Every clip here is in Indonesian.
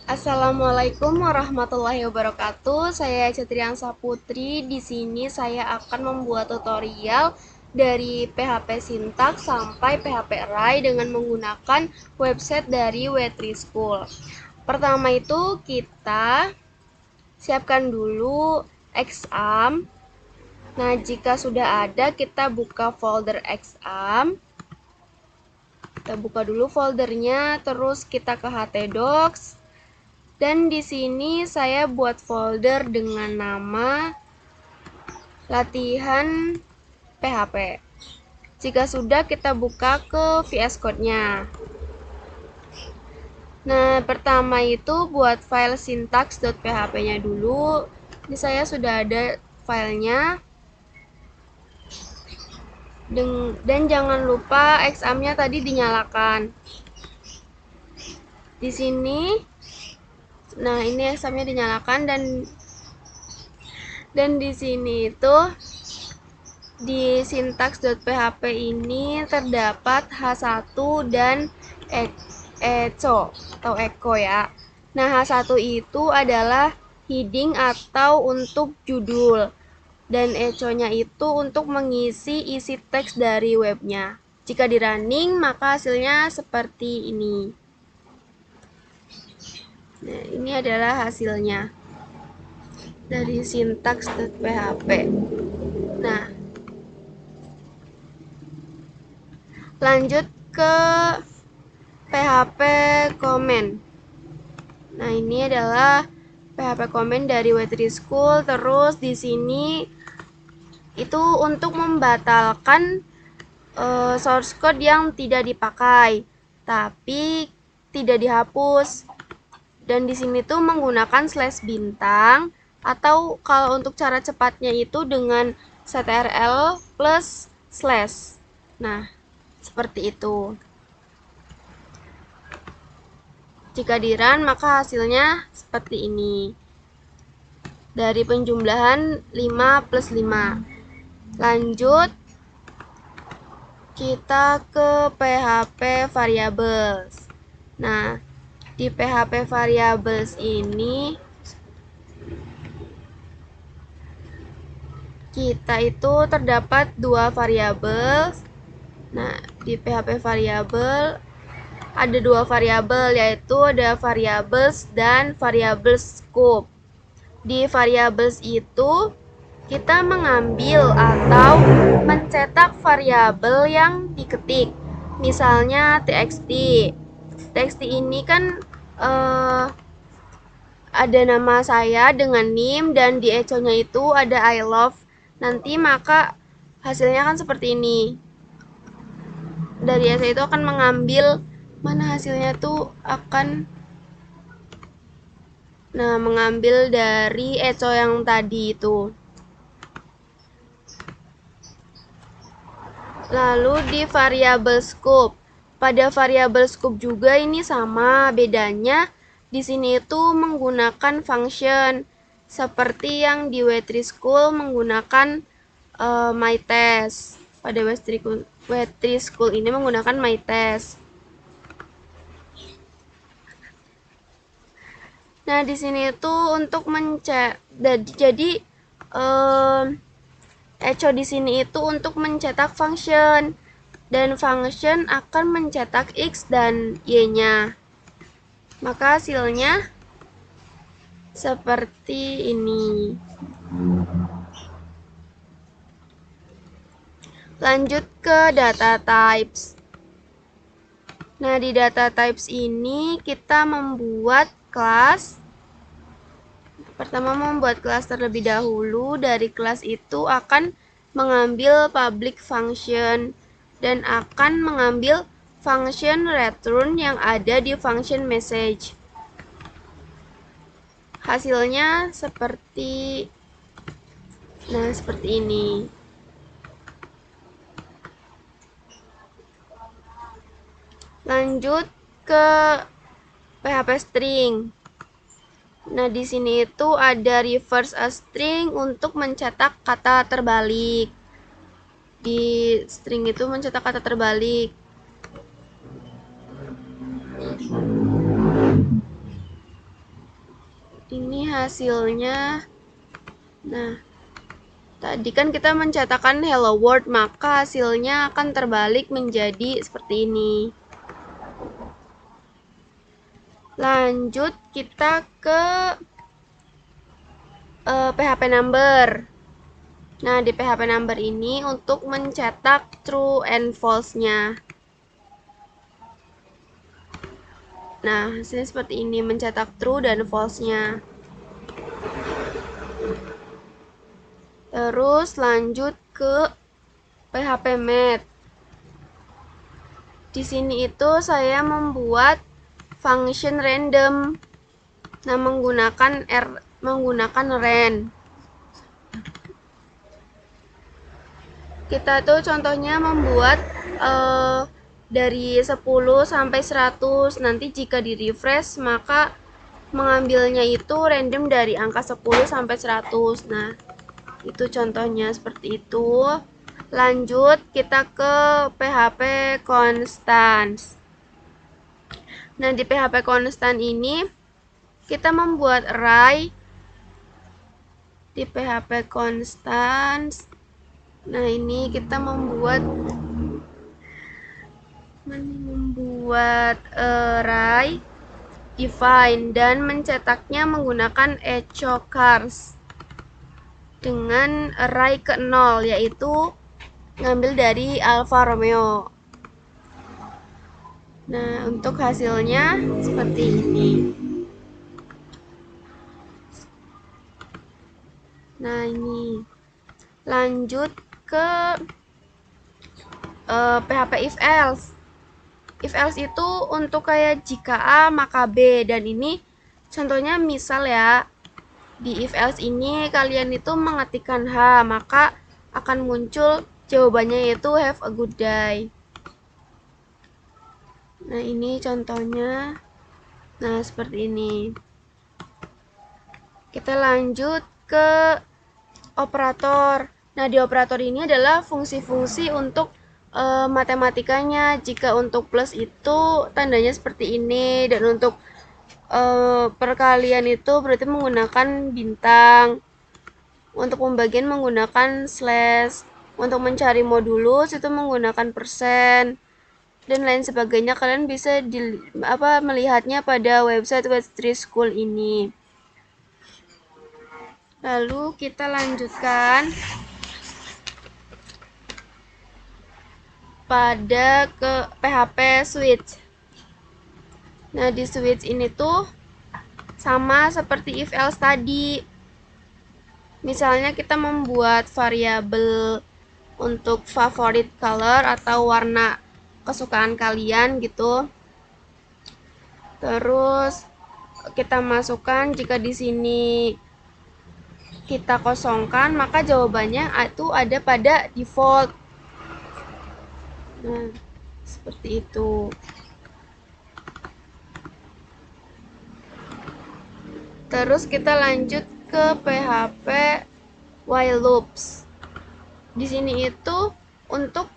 Assalamualaikum warahmatullahi wabarakatuh. Saya Cetriansa Putri. Di sini saya akan membuat tutorial dari PHP Syntax sampai PHP Array dengan menggunakan website dari W3 School. Pertama itu kita siapkan dulu exam. Nah, jika sudah ada, kita buka folder exam. Kita buka dulu foldernya, terus kita ke htdocs. Dan di sini saya buat folder dengan nama latihan PHP. Jika sudah, kita buka ke VS Code-nya. Nah, pertama itu buat file syntax.php-nya dulu. Ini saya sudah ada filenya. Dan jangan lupa exam-nya tadi dinyalakan. Di sini, nah ini exam-nya dinyalakan dan di sini itu di syntax.php ini terdapat H1 dan echo atau echo ya. Nah, H1 itu adalah heading atau untuk judul dan echo-nya itu untuk mengisi isi teks dari webnya. Jika di running maka hasilnya seperti ini. Nah, ini adalah hasilnya dari syntax.php. Nah, lanjut ke PHP comment. Nah, ini adalah PHP comment dari W3 School. Terus di sini itu untuk membatalkan source code yang tidak dipakai, tapi tidak dihapus. Dan di sini tuh menggunakan slash bintang, atau kalau untuk cara cepatnya itu dengan ctrl plus slash. Nah, seperti itu. Jika di run maka hasilnya seperti ini. Dari penjumlahan 5 plus 5. Lanjut kita ke PHP variables. Nah, di PHP variables ini kita itu terdapat dua variabel. Nah, di PHP variabel ada dua variabel, yaitu ada variables dan variabel scope. Di variables itu kita mengambil atau mencetak variabel yang diketik. Misalnya txt. Txt ini kan ada nama saya dengan nim dan di echo-nya itu ada I love. Nanti maka hasilnya kan seperti ini. Dari echo itu akan mengambil mana hasilnya tuh akan mengambil dari echo yang tadi itu. Lalu di variabel scope. Pada variabel scope juga ini sama, bedanya di sini itu menggunakan function seperti yang di W3 School menggunakan myTest. Pada W3 School ini menggunakan myTest. Nah, di sini itu untuk jadi echo di sini itu untuk mencetak function, dan function akan mencetak x dan y-nya. Maka hasilnya seperti ini. Lanjut ke data types. Nah, di data types ini kita membuat kelas. Pertama, membuat kelas terlebih dahulu. Dari kelas itu akan mengambil public function dan akan mengambil function return yang ada di function message. Hasilnya seperti seperti ini. Lanjut ke PHP string. Nah, di sini itu ada reverse a string untuk mencetak kata terbalik. Di string itu mencetak kata terbalik. hasilnya. Nah, tadi kan kita mencetakkan hello world, maka hasilnya akan terbalik menjadi seperti ini. Lanjut kita ke PHP number. Nah, di PHP number ini untuk mencetak true and false-nya. Nah, hasilnya seperti ini, mencetak true dan false-nya. Terus lanjut ke PHP math. Di sini itu saya membuat function random. Nah, menggunakan ren. Kita tuh contohnya membuat dari 10 sampai 100. Nanti jika di refresh maka mengambilnya itu random dari angka 10 sampai 100. Nah, itu contohnya seperti itu. Lanjut kita ke PHP constant. Nah, di PHP constant ini kita membuat array di PHP constant. Nah, ini kita membuat array define dan mencetaknya menggunakan echo cars dengan array ke 0, yaitu ngambil dari Alfa Romeo. Nah, untuk hasilnya seperti ini. Nah, ini. Lanjut ke PHP if else. If else itu untuk kayak jika A maka B, dan ini contohnya misal ya, di if else ini kalian itu mengetikkan H, maka akan muncul jawabannya yaitu have a good day. Nah, ini contohnya. Nah, seperti ini. Kita lanjut ke operator. Nah, di operator ini adalah fungsi-fungsi untuk matematikanya. Jika untuk plus itu tandanya seperti ini, dan untuk perkalian itu berarti menggunakan bintang. Untuk pembagian menggunakan slash. Untuk mencari modulus itu menggunakan persen, dan lain sebagainya. Kalian bisa melihatnya pada website Web3 School ini. Lalu kita lanjutkan pada ke PHP switch. Nah, di switch ini tuh sama seperti if else tadi. Misalnya kita membuat variabel untuk favorite color atau warna kesukaan kalian gitu. Terus kita masukkan, jika di sini kita kosongkan, maka jawabannya itu ada pada default. Nah, seperti itu. Terus kita lanjut ke PHP while loops. Di sini itu untuk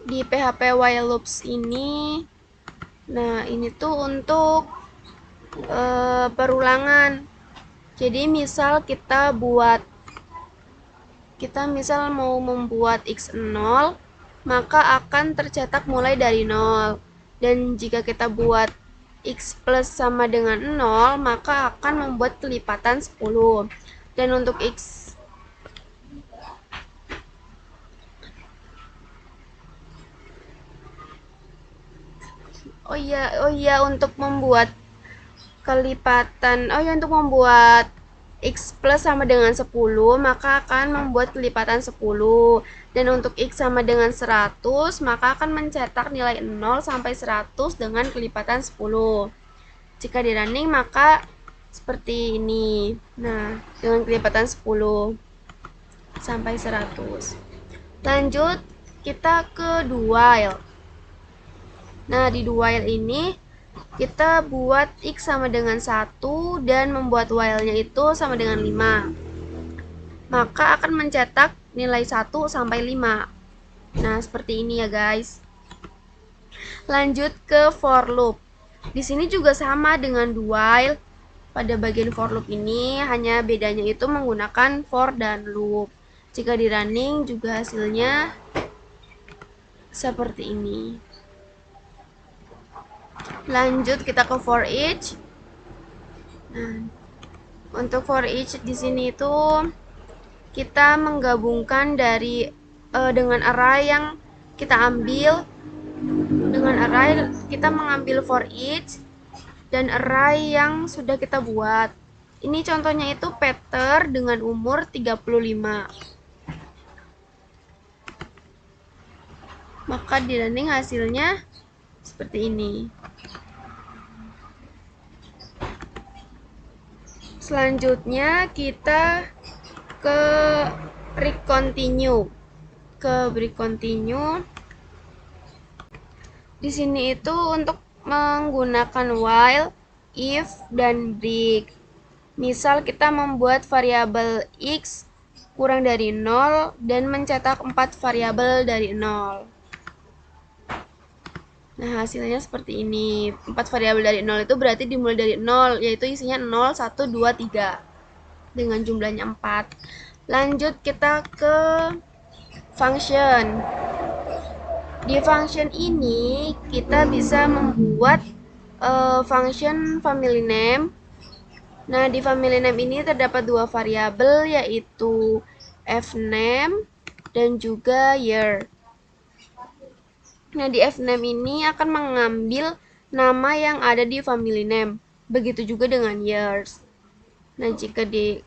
di PHP while loops ini, nah ini tuh untuk perulangan. Jadi misal kita misal mau membuat x0, maka akan tercetak mulai dari 0. Dan jika kita buat x plus sama dengan 0, maka akan membuat kelipatan 10. Dan untuk x untuk membuat kelipatan, untuk membuat x plus sama dengan 10, maka akan membuat kelipatan 10. Dan untuk x sama dengan 100, maka akan mencetak nilai 0 sampai 100 dengan kelipatan 10. Jika di running, maka seperti ini. Nah, dengan kelipatan 10 sampai 100. Lanjut, kita ke do while. Nah, di do while ini kita buat x sama dengan 1 dan membuat while-nya itu sama dengan 5. Maka akan mencetak nilai 1 sampai 5. Nah, seperti ini ya, guys. Lanjut ke for loop. Di sini juga sama dengan do while. pada bagian for loop ini, hanya bedanya itu menggunakan for dan loop. Jika di running juga hasilnya seperti ini. Lanjut kita ke for each. Nah, untuk for each di sini itu kita menggabungkan dari dengan array yang kita ambil. Dengan array kita mengambil for each dan array yang sudah kita buat. Ini contohnya itu Peter dengan umur 35. Maka di running hasilnya seperti ini. Selanjutnya kita ke break continue. Ke break continue. Di sini itu untuk menggunakan while, if, dan break. Misal kita membuat variabel x kurang dari 0 dan mencetak 4 variabel dari 0. Nah, hasilnya seperti ini. 4 variabel dari 0 itu berarti dimulai dari 0, yaitu isinya 0, 1, 2, 3. Dengan jumlahnya 4. Lanjut kita ke function. Di function ini kita bisa membuat function family name. Nah, di family name ini terdapat 2 variabel, yaitu fname dan juga year. Nah, di fname ini akan mengambil nama yang ada di family name. Begitu juga dengan years. Nah, jika di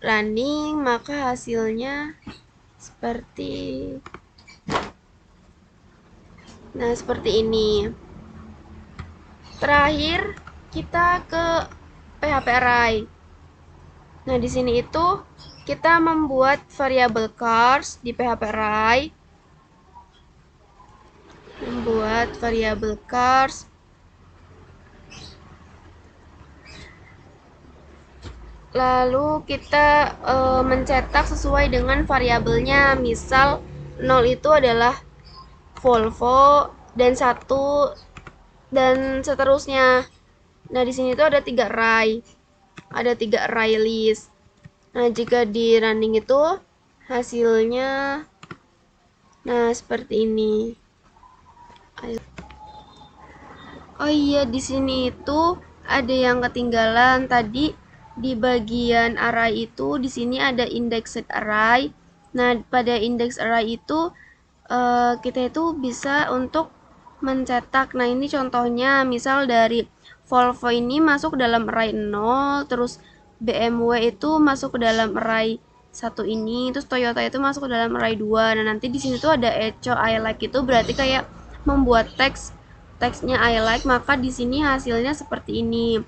running, maka hasilnya seperti ini. Terakhir, kita ke PHP array. Nah, di sini itu kita membuat variabel cars di PHP array. Membuat variabel cars. Lalu kita mencetak sesuai dengan variabelnya. Misal 0 itu adalah Volvo dan 1 dan seterusnya. Nah, di sini tuh ada 3 array. Ada 3 array list. Nah, jika di running itu hasilnya seperti ini. Oh iya, di sini itu ada yang ketinggalan tadi di bagian array itu. Di sini ada indexed array. Nah, pada index array itu kita itu bisa untuk mencetak. Nah, ini contohnya, misal dari Volvo ini masuk ke dalam array 0, terus BMW itu masuk ke dalam array 1 ini, terus Toyota itu masuk ke dalam array 2. Nah, nanti di sini tuh ada echo I like, itu berarti kayak membuat teksnya I like, maka di sini hasilnya seperti ini.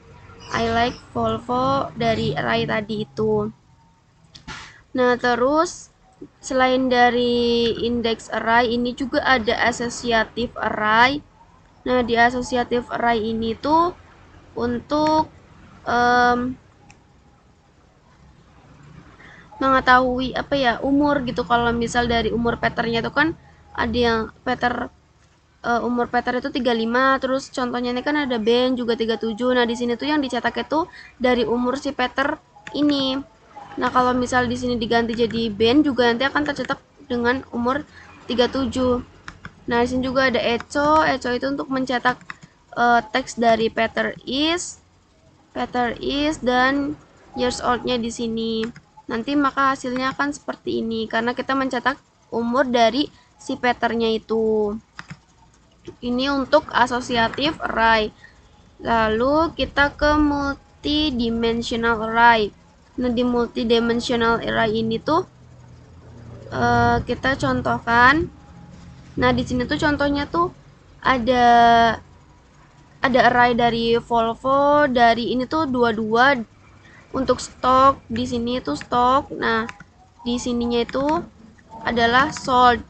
I like Volvo dari array tadi itu. Nah, terus selain dari index array, ini juga ada associative array. Nah, di associative array ini tuh untuk mengetahui umur gitu. Kalau misal dari umur Peternya itu kan ada yang umur Peter itu 35, terus contohnya ini kan ada Ben juga 37. Nah, di sini tuh yang dicetak itu dari umur si Peter ini. Nah, kalau misal di sini diganti jadi Ben juga nanti akan tercetak dengan umur 37. Nah, di sini juga ada echo. Echo itu untuk mencetak teks dari Peter is dan years old-nya di sini. Nanti maka hasilnya akan seperti ini karena kita mencetak umur dari si Peternya itu. Ini untuk associative array. Lalu kita ke multidimensional array. Nah, di multidimensional array ini tuh kita contohkan. Nah, di sini tuh contohnya tuh ada array dari Volvo, dari ini tuh 22 untuk stok. Di sini tuh stok. Nah, di sininya itu adalah sold.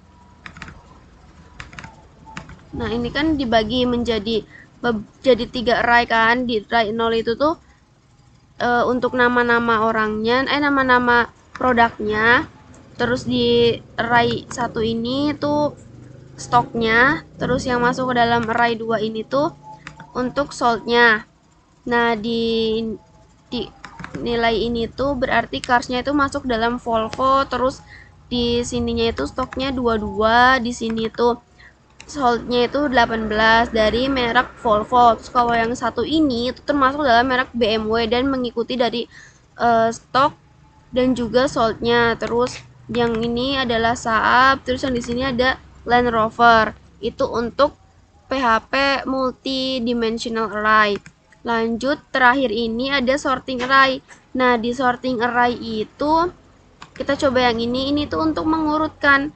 Nah, ini kan dibagi menjadi 3 array kan. Di array 0 itu tuh untuk nama-nama orangnya, nama-nama produknya. Terus di array 1 ini tuh stoknya. Terus yang masuk ke dalam array 2 ini tuh untuk sold-nya. Nah, di nilai ini tuh berarti carsnya itu masuk dalam Volvo, terus di sininya itu stoknya 22, di sini tuh soldnya itu 18 dari merek Volvo. Terus kalau yang satu ini itu termasuk dalam merek BMW dan mengikuti dari stok dan juga soldnya. Terus yang ini adalah Saab, terus yang di sini ada Land Rover. Itu untuk PHP multidimensional array. Lanjut, terakhir ini ada sorting array. Nah, di sorting array itu kita coba yang ini tuh untuk mengurutkan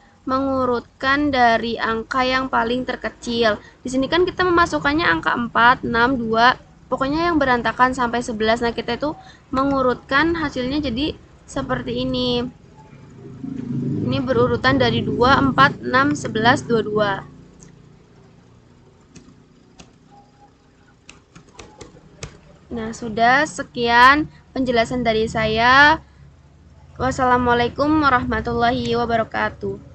dari angka yang paling terkecil. Di sini kan kita memasukkannya angka 4, 6, 2, pokoknya yang berantakan sampai 11. Nah, kita itu mengurutkan hasilnya jadi seperti ini. Ini berurutan dari 2, 4, 6, 11, 22. Nah, sudah sekian penjelasan dari saya. Wassalamualaikum warahmatullahi wabarakatuh.